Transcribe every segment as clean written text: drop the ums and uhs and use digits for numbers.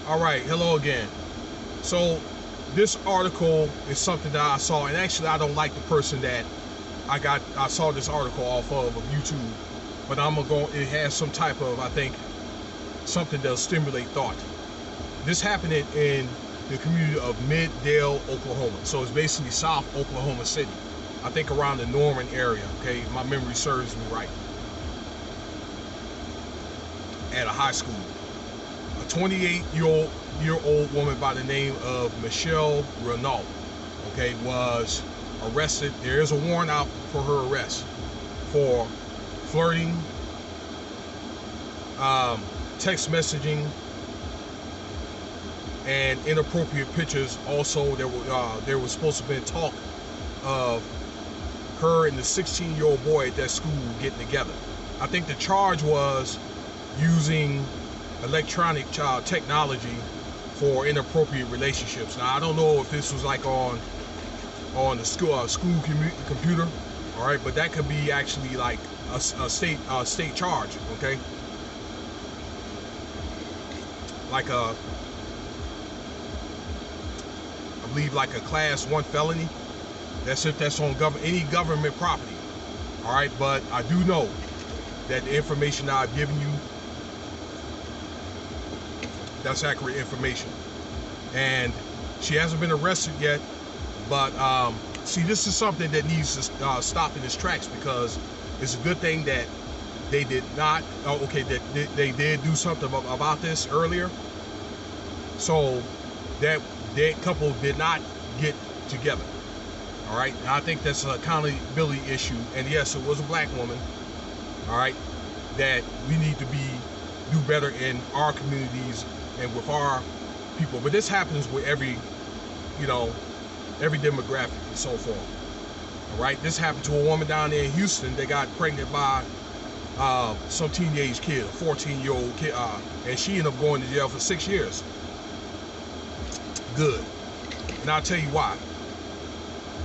All right, hello again. So this article is something that I saw, and actually I don't like the person that I saw this article off of YouTube, but I'm gonna go. It has some type of, I think, something that'll stimulate thought. This happened in the community of Middale, Oklahoma. So it's basically South Oklahoma City. I think around the Norman area. Okay, my memory serves me right. At a high school, a 28-year-old woman by the name of Michelle Renault, okay, was arrested. There is a warrant out for her arrest for flirting, text messaging, and inappropriate pictures. Also, there was supposed to have been talk of her and the 16-year-old boy at that school getting together. I think the charge was using electronic technology for inappropriate relationships. Now, I don't know if this was like on the school computer, all right, but that could be actually like a state charge, okay? Like I believe like a class 1 felony. That's if that's on any government property, all right. But I do know that the information that I've given you, that's accurate information. And she hasn't been arrested yet, but see, this is something that needs to stop in its tracks, because it's a good thing that they did not, that they did do something about this earlier, so that couple did not get together, all right. And I think that's an accountability issue, and yes, it was a black woman, all right, that we need to do better in our communities and with our people. But this happens with every demographic and so forth, all right. This happened to a woman down there in Houston that got pregnant by some teenage kid, a 14-year-old kid, and she ended up going to jail for 6 years. Good. And I'll tell you why.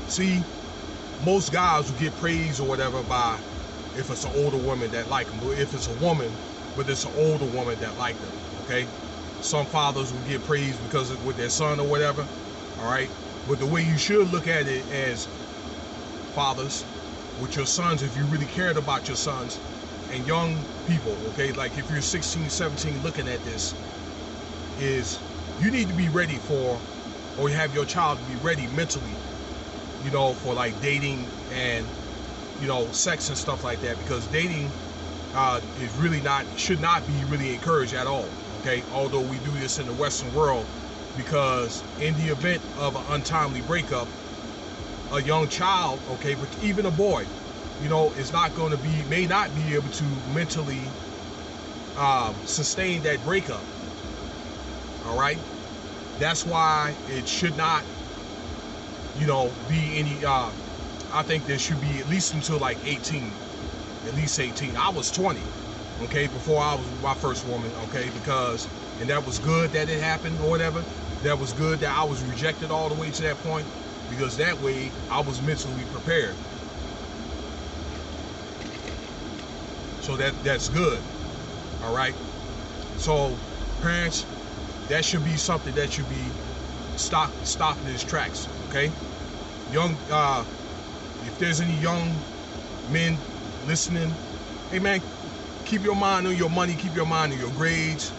See, most guys will get praised or whatever by if it's an older woman that like them, but if it's a woman, but it's an older woman that like them, okay? Some fathers will get praised because of with their son or whatever, all right? But the way you should look at it as fathers with your sons, if you really cared about your sons and young people, okay, like if you're 16, 17 looking at this, is you need to be ready for, or you have your child to be ready mentally, for like dating and, sex and stuff like that, because dating is really should not be really encouraged at all, okay? Although we do this in the Western world, because in the event of an untimely breakup, a young child, okay, but even a boy, is may not be able to mentally sustain that breakup, all right? That's why it should not, be any, I think there should be at least until like 18, at least 18. I was 20, okay, before I was with my first woman, okay, and that was good that it happened or whatever. That was good that I was rejected all the way to that point, because that way I was mentally prepared. So that's good, all right? So parents, that should be something that should be stopped in its tracks, okay? If there's any young men listening, hey man, keep your mind on your money, keep your mind on your grades,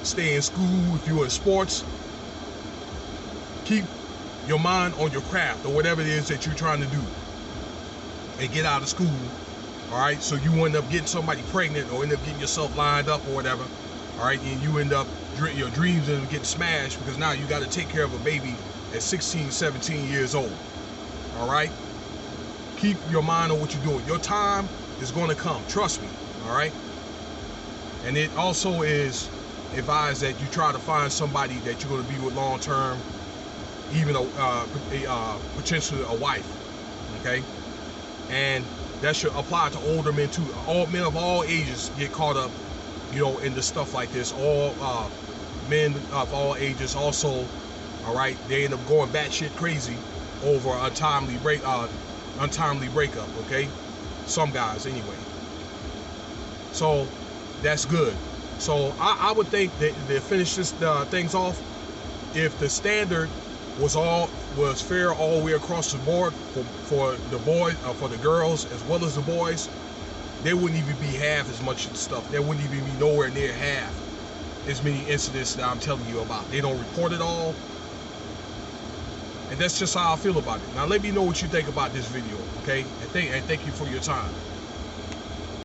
stay in school. If you're in sports, keep your mind on your craft or whatever it is that you're trying to do, and get out of school, all right? So you end up getting somebody pregnant or end up getting yourself lined up or whatever, all right? And you end up, your dreams end up getting smashed, because now you got to take care of a baby at 16, 17 years old, all right? Keep your mind on what you're doing. Your time is going to come, trust me, all right? And it also is advised that you try to find somebody that you're going to be with long term, even potentially a wife, okay? And that should apply to older men too. All men of all ages get caught up, in the stuff like this. All men of all ages also, all right, they end up going batshit crazy over untimely breakup, okay? Some guys anyway. So that's good. So I would think that to finish this things off, if the standard was fair all the way across the board for the boys, for the girls as well as the boys, there wouldn't even be half as much stuff. There wouldn't even be nowhere near half as many incidents that I'm telling you about. They don't report it all. And that's just how I feel about it. Now let me know what you think about this video, okay? And thank you for your time.